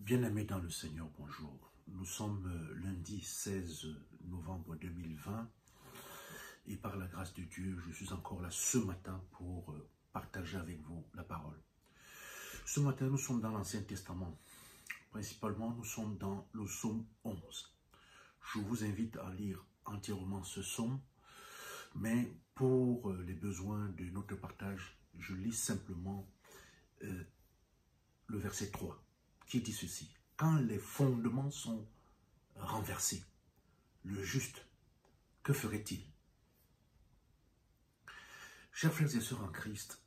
Bien-aimés dans le Seigneur, bonjour. Nous sommes lundi 16 novembre 2020 et par la grâce de Dieu, je suis encore là ce matin pour partager avec vous la parole. Ce matin, nous sommes dans l'Ancien Testament. Principalement, nous sommes dans le psaume 11. Je vous invite à lire entièrement ce psaume, mais pour les besoins de notre partage, je lis simplement le verset 3. Qui dit ceci: quand les fondements sont renversés, le juste, que ferait-il? Chers frères et sœurs en Christ,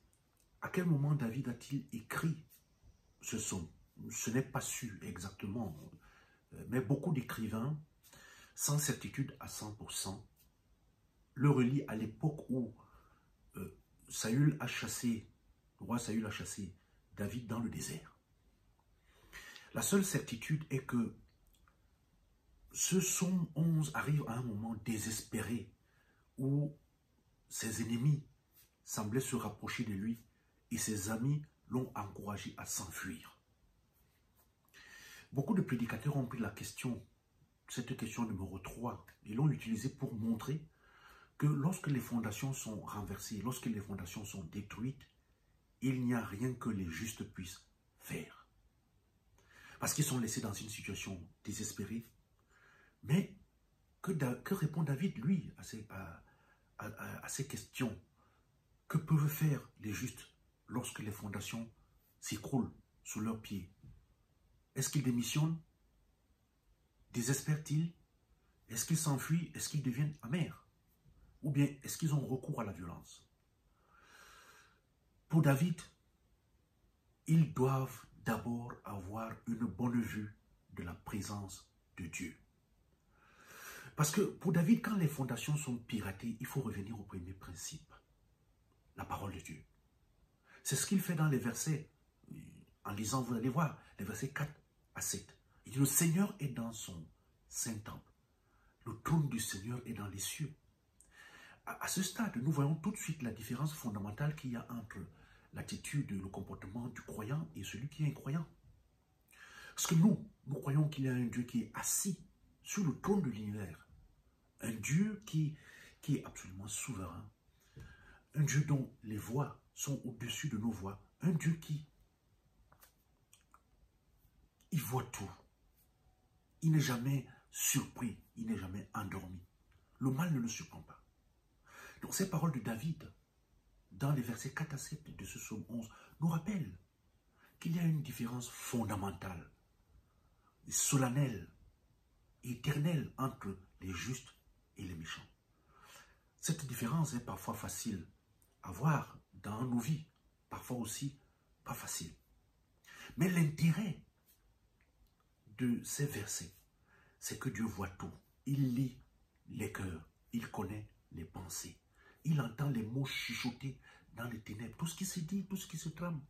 à quel moment David a-t-il écrit ce psaume? Ce n'est pas su exactement, mais beaucoup d'écrivains, sans certitude à 100%, le relient à l'époque où le roi Saül a chassé David dans le désert. La seule certitude est que ce psaume 11 arrive à un moment désespéré où ses ennemis semblaient se rapprocher de lui et ses amis l'ont encouragé à s'enfuir. Beaucoup de prédicateurs ont pris cette question numéro 3, et l'ont utilisée pour montrer que lorsque les fondations sont renversées, lorsque les fondations sont détruites, il n'y a rien que les justes puissent faire. Parce qu'ils sont laissés dans une situation désespérée. Mais que répond David, lui, à ces questions? Que peuvent faire les justes lorsque les fondations s'écroulent sous leurs pieds? Est-ce qu'ils démissionnent? Désespèrent-ils? Est-ce qu'ils s'enfuient? Est-ce qu'ils deviennent amers? Ou bien est-ce qu'ils ont recours à la violence? Pour David, ils doivent d'abord avoir une bonne vue de la présence de Dieu. Parce que pour David, quand les fondations sont piratées, il faut revenir au premier principe, la parole de Dieu. C'est ce qu'il fait dans les versets, en lisant, vous allez voir, les versets 4 à 7. Il dit: le Seigneur est dans son saint temple, le trône du Seigneur est dans les cieux. À ce stade, nous voyons tout de suite la différence fondamentale qu'il y a entre l'attitude, le comportement du croyant et celui qui est incroyant. Parce que nous croyons qu'il y a un Dieu qui est assis sur le trône de l'univers. Un Dieu qui est absolument souverain. Un Dieu dont les voix sont au-dessus de nos voix. Un Dieu il voit tout. Il n'est jamais surpris. Il n'est jamais endormi. Le mal ne le surprend pas. Donc ces paroles de David, dans les versets 4 à 7 de ce psaume 11, nous rappellent qu'il y a une différence fondamentale, solennelle, éternelle entre les justes et les méchants. Cette différence est parfois facile à voir dans nos vies, parfois aussi pas facile. Mais l'intérêt de ces versets, c'est que Dieu voit tout. Il lit les cœurs, il connaît les pensées. Il entend les mots chuchotés dans les ténèbres, tout ce qui se dit, tout ce qui se trame.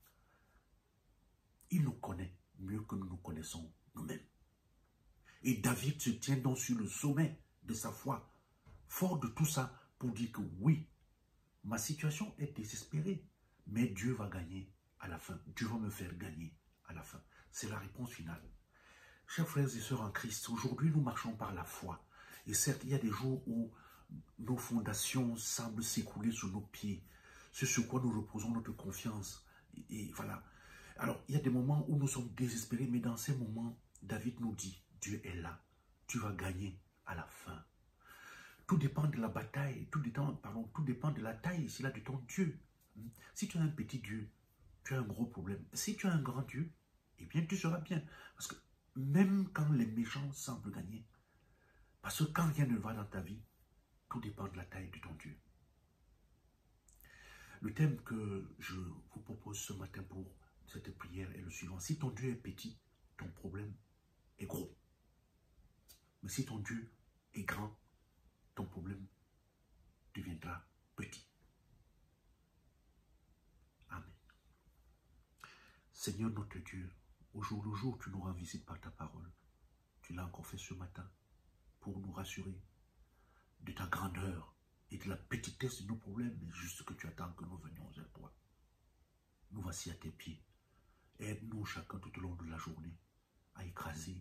Il nous connaît mieux que nous nous connaissons nous-mêmes. Et David se tient donc sur le sommet de sa foi, fort de tout ça, pour dire que oui, ma situation est désespérée, mais Dieu va gagner à la fin. Dieu va me faire gagner à la fin. C'est la réponse finale. Chers frères et sœurs en Christ, aujourd'hui nous marchons par la foi. Et certes, il y a des jours où nos fondations semblent s'écrouler sous nos pieds, ce sur quoi nous reposons notre confiance. Et voilà. Alors, il y a des moments où nous sommes désespérés, mais dans ces moments, David nous dit: Dieu est là, tu vas gagner à la fin. Tout dépend de la bataille, tout dépend de la taille, c'est là de ton Dieu. Si tu as un petit Dieu, tu as un gros problème. Si tu as un grand Dieu, eh bien tu seras bien. Parce que même quand les méchants semblent gagner, parce que quand rien ne va dans ta vie, tout dépend de la taille de ton Dieu. Le thème que je vous propose ce matin pour cette prière est le suivant: si ton Dieu est petit, ton problème est gros. Mais si ton Dieu est grand, ton problème deviendra petit. Amen. Seigneur notre Dieu, au jour le jour, tu nous rends visite par ta parole. Tu l'as encore fait ce matin pour nous rassurer de ta grandeur et de la petitesse de nos problèmes, mais juste que tu attends que nous venions vers toi. Nous voici à tes pieds. Aide-nous chacun tout au long de la journée a écrasé